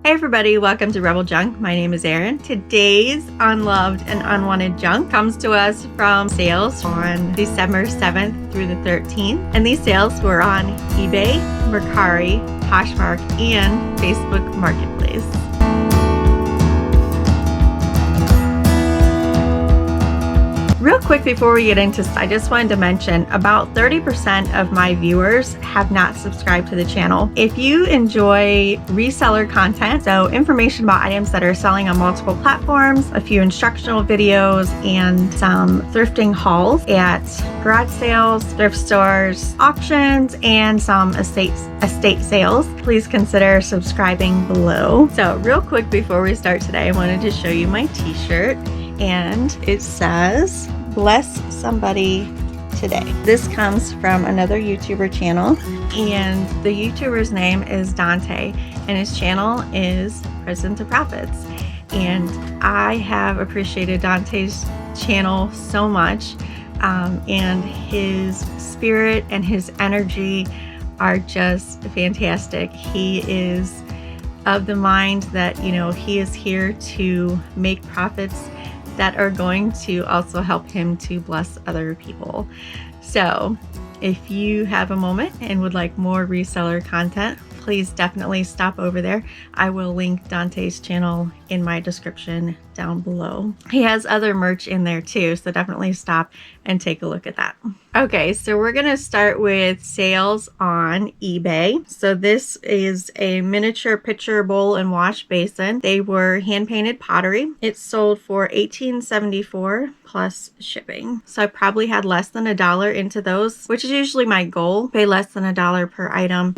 Hey everybody, welcome to Rebel Junk. My name is Erin. Today's unloved and unwanted junk comes to us from sales on December 7th through the 13th. And these sales were on eBay, Mercari, Poshmark, and Facebook Marketplace. Real quick before we get into, I just wanted to mention about 30% of my viewers have not subscribed to the channel. If you enjoy reseller content, so information about items that are selling on multiple platforms, a few instructional videos, and some thrifting hauls at garage sales, thrift stores, auctions, and some estate sales, please consider subscribing below. So real quick before we start today, I wanted to show you my t-shirt. And it says, "Bless somebody today." This comes from another YouTuber channel, and the YouTuber's name is Dante, and his channel is Prison to Profits. And I have appreciated Dante's channel so much, and his spirit and his energy are just fantastic. He is of the mind that, he is here to make profits that are going to also help him to bless other people. So if you have a moment and would like more reseller content, please definitely stop over there. I will link Dante's channel in my description down below. He has other merch in there too, so definitely stop and take a look at that. Okay, so we're gonna start with sales on eBay. So this is a miniature pitcher bowl and wash basin. They were hand-painted pottery. It sold for $18.74 plus shipping. So I probably had less than $1 into those, which is usually my goal. Pay less than $1 per item.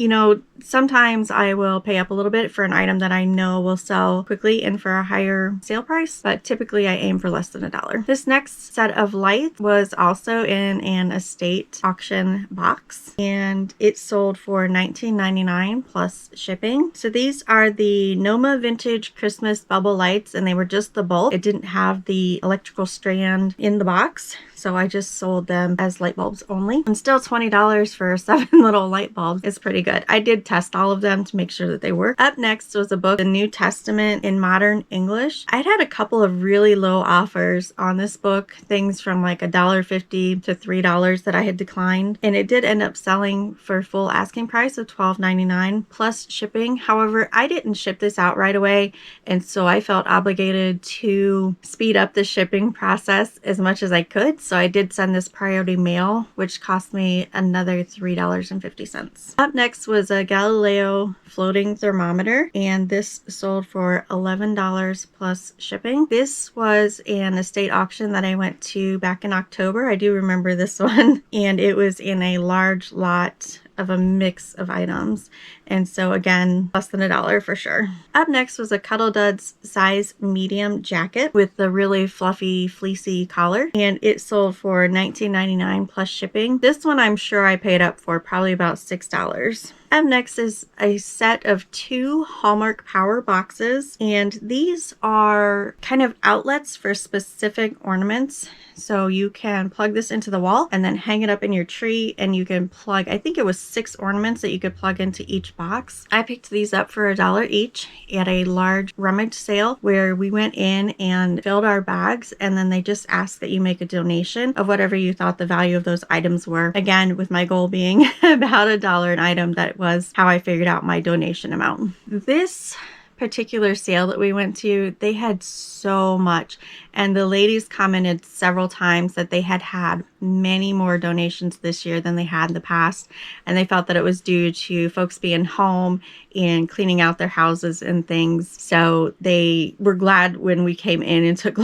Sometimes I will pay up a little bit for an item that I know will sell quickly and for a higher sale price, but typically I aim for less than $1. This next set of lights was also in an estate auction box, and it sold for $19.99 plus shipping. So these are the Noma Vintage Christmas Bubble Lights, and they were just the bulb. It didn't have the electrical strand in the box, so I just sold them as light bulbs only. And still $20 for 7 little light bulbs is pretty good. I did test all of them to make sure that they work. Up next was a book, The New Testament in Modern English. I'd had a couple of really low offers on this book, things from like $1.50 to $3 that I had declined, and it did end up selling for full asking price of $12.99 plus shipping. However, I didn't ship this out right away, and so I felt obligated to speed up the shipping process as much as I could. So I did send this priority mail, which cost me another $3.50. Up next was a Galileo floating thermometer, and this sold for $11 plus shipping. This was an estate auction that I went to back in October. I do remember this one, and it was in a large lot of a mix of items, and so again, less than $1 for sure. Up next was a Cuddle Duds size medium jacket with the really fluffy fleecy collar, and it sold for $19.99 plus shipping. This one I'm sure I paid up for probably about $6. Up next is a set of 2 Hallmark power boxes, and these are kind of outlets for specific ornaments. So you can plug this into the wall and then hang it up in your tree, and you can plug, I think it was 6 ornaments that you could plug into each box. I picked these up for $1 each at a large rummage sale where we went in and filled our bags, and then they just asked that you make a donation of whatever you thought the value of those items were. Again, with my goal being about $1 an item, that was how I figured out my donation amount. This particular sale that we went to, they had so much, and the ladies commented several times that they had many more donations this year than they had in the past, and they felt that it was due to folks being home and cleaning out their houses and things. So they were glad when we came in and took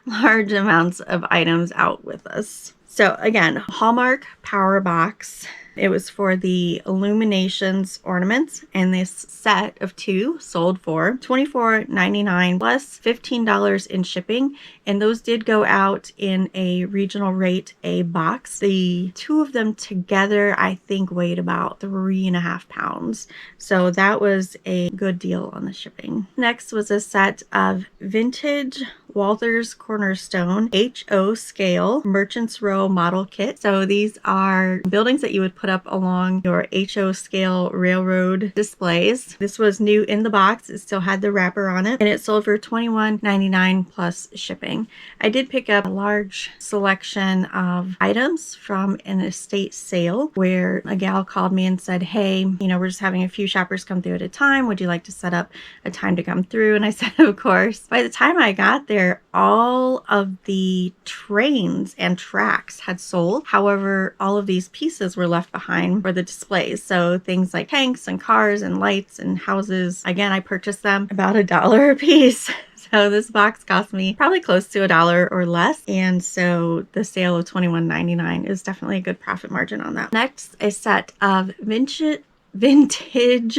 large amounts of items out with us. So again, Hallmark Power Box. It was for the Illuminations ornaments, and this set of 2 sold for $24.99 plus $15 in shipping, and those did go out in a regional rate A box. The 2 of them together I think weighed about 3.5 pounds, so that was a good deal on the shipping. Next was a set of vintage Walther's Cornerstone HO Scale Merchants Row Model Kit. So these are buildings that you would put up along your HO Scale railroad displays. This was new in the box. It still had the wrapper on it, and it sold for $21.99 plus shipping. I did pick up a large selection of items from an estate sale where a gal called me and said, hey, we're just having a few shoppers come through at a time. Would you like to set up a time to come through? And I said, of course. By the time I got there, all of the trains and tracks had sold. However, all of these pieces were left behind for the displays. So things like tanks and cars and lights and houses. Again, I purchased them about $1 a piece. So this box cost me probably close to $1 or less. And so the sale of $21.99 is definitely a good profit margin on that. Next, a set of vintage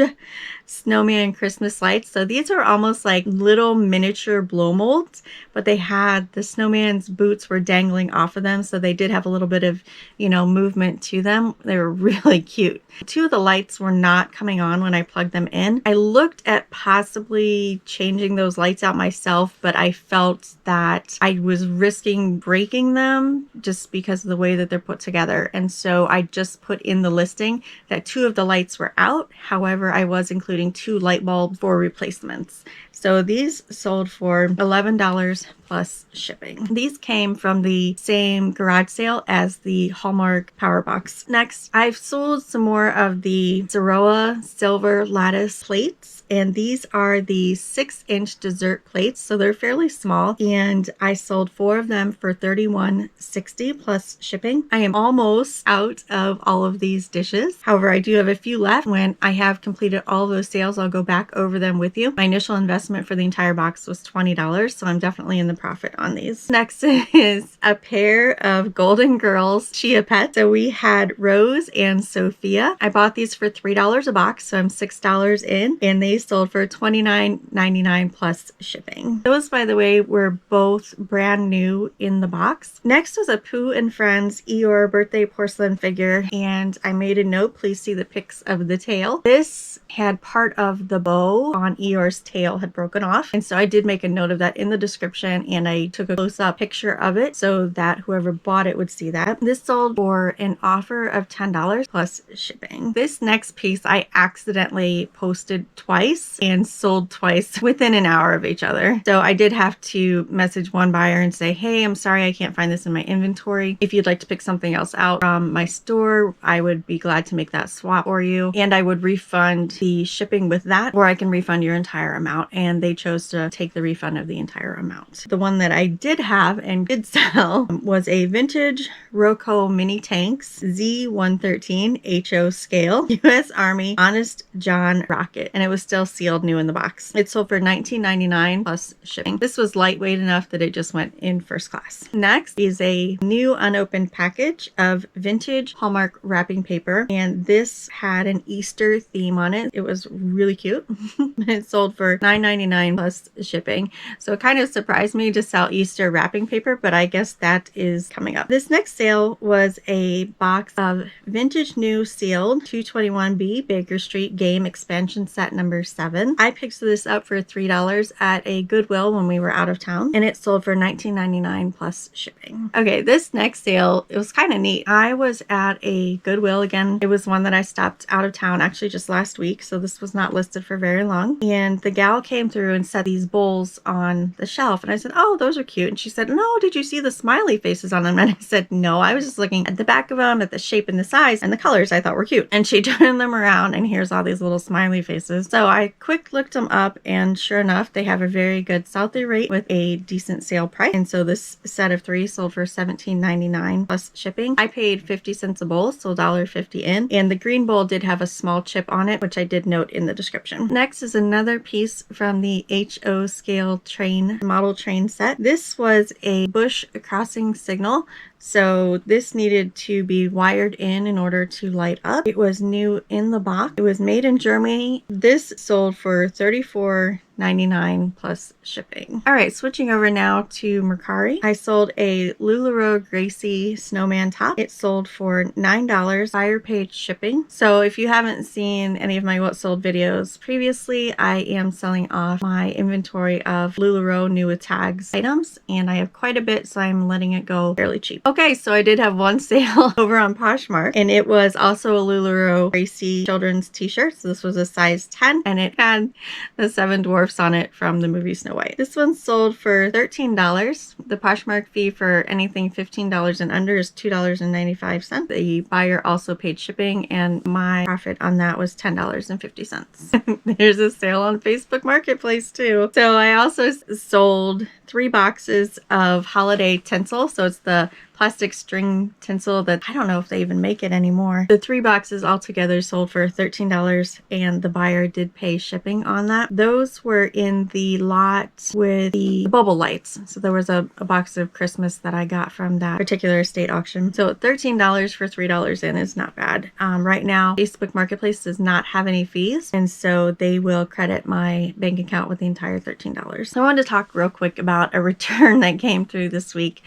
Snowman Christmas lights. So these are almost like little miniature blow molds, but they had the snowman's boots were dangling off of them. So they did have a little bit of, movement to them. They were really cute. Two of the lights were not coming on when I plugged them in. I looked at possibly changing those lights out myself, but I felt that I was risking breaking them just because of the way that they're put together. And so I just put in the listing that two of the lights were out. However, I was including 2 light bulbs for replacements. So these sold for $11 plus shipping. These came from the same garage sale as the Hallmark Power Box. Next, I've sold some more of the Zeroa silver lattice plates, and these are the 6-inch dessert plates, so they're fairly small, and I sold 4 of them for $31.60 plus shipping. I am almost out of all of these dishes. However, I do have a few left. When I have completed all of those sales, I'll go back over them with you. My initial investment for the entire box was $20, so I'm definitely in the profit on these. Next is a pair of Golden Girls Chia pets. So we had Rose and Sophia. I bought these for $3 a box, so I'm $6 in, and they sold for $29.99 plus shipping. Those, by the way, were both brand new in the box. Next was a Pooh and Friends Eeyore birthday porcelain figure, and I made a note, please see the pics of the tail. This had part of the bow on Eeyore's tail had broken off, and so I did make a note of that in the description, and I took a close-up picture of it so that whoever bought it would see that. This sold for an offer of $10 plus shipping. This next piece I accidentally posted twice and sold twice within an hour of each other. So I did have to message one buyer and say, hey, I'm sorry I can't find this in my inventory. If you'd like to pick something else out from my store, I would be glad to make that swap for you, and I would refund the shipping with that, or I can refund your entire amount. And they chose to take the refund of the entire amount. The one that I did have and did sell was a vintage Roco mini tanks Z113 HO scale US Army Honest John rocket, and it was still sealed new in the box. It sold for $19.99 plus shipping. This was lightweight enough that it just went in first class. Next is a new unopened package of vintage Hallmark wrapping paper, and this had an Easter theme on it. It was really cute. It sold for $9.99 plus shipping. So it kind of surprised me to sell Easter wrapping paper, but I guess that is coming up. This next sale was a box of vintage new sealed 221B Baker Street game expansion set number 7. I picked this up for $3 at a Goodwill when we were out of town, and it sold for $19.99 plus shipping. Okay, this next sale, it was kind of neat. I was at a Goodwill again. It was one that I stopped out of town actually just last week, so this was not listed for very long. And the gal came through and set these bowls on the shelf, and I said, oh, those are cute. And she said, no, did you see the smiley faces on them? And I said, no, I was just looking at the back of them, at the shape and the size and the colors I thought were cute. And she turned them around, and here's all these little smiley faces. So I quick looked them up, and sure enough, they have a very good sell-through rate with a decent sale price. And so this set of 3 sold for $17.99 plus shipping. I paid 50 cents a bowl, so $1.50 in. And the green bowl did have a small chip on it, which I did note in the description. Next is another piece from the HO scale train model train set. This was a bush crossing signal. So this needed to be wired in order to light up. It was new in the box. It was made in Germany. This sold for $34.99 $4.99 plus shipping. All right, switching over now to Mercari. I sold a LuLaRoe Gracie Snowman top. It sold for $9. Buyer paid shipping. So if you haven't seen any of my what sold videos previously, I am selling off my inventory of LuLaRoe new with tags items, and I have quite a bit, so I'm letting it go fairly cheap. Okay, so I did have one sale over on Poshmark, and it was also a LuLaRoe Gracie children's t-shirt. So this was a size 10, and it had the 7 dwarfs on it from the movie Snow White. This one sold for $13. The Poshmark fee for anything $15 and under is $2.95. The buyer also paid shipping, and my profit on that was $10.50. There's a sale on Facebook Marketplace too. So I also sold 3 boxes of holiday tinsel. So it's the plastic string tinsel that I don't know if they even make it anymore. The 3 boxes altogether sold for $13, and the buyer did pay shipping on that. Those were in the lot with the bubble lights. So there was a box of Christmas that I got from that particular estate auction. So $13 for $3 in is not bad. Right now, Facebook Marketplace does not have any fees, and so they will credit my bank account with the entire $13. So I wanted to talk real quick about a return that came through this week.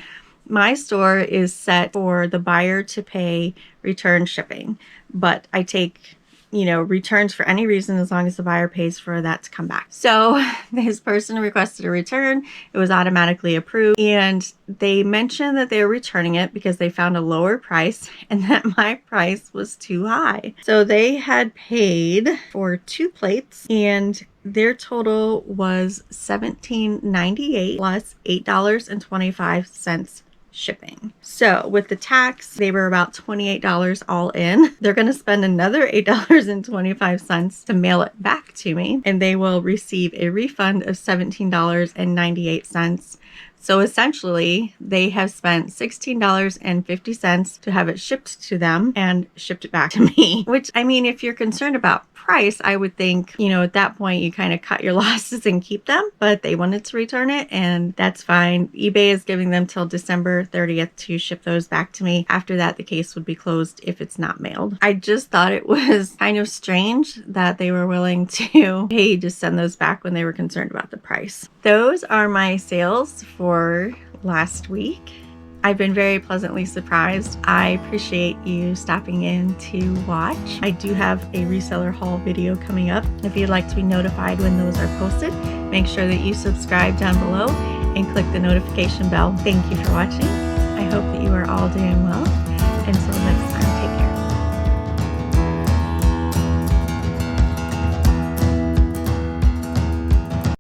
My store is set for the buyer to pay return shipping, but I take, returns for any reason as long as the buyer pays for that to come back. So this person requested a return. It was automatically approved, and they mentioned that they were returning it because they found a lower price and that my price was too high. So they had paid for 2 plates, and their total was $17.98 plus $8.25 shipping. So with the tax, they were about $28 all in. They're going to spend another $8.25 to mail it back to me, and they will receive a refund of $17.98. So essentially, they have spent $16.50 to have it shipped to them and shipped it back to me. Which, I mean, if you're concerned about price, I would think, at that point you kind of cut your losses and keep them, but they wanted to return it, and that's fine. eBay is giving them till December 30th to ship those back to me. After that, the case would be closed if it's not mailed. I just thought it was kind of strange that they were willing to pay to send those back when they were concerned about the price. Those are my sales for last week. I've been very pleasantly surprised. I appreciate you stopping in to watch. I do have a reseller haul video coming up. If you'd like to be notified when those are posted, make sure that you subscribe down below and click the notification bell. Thank you for watching. I hope that you are all doing well. Until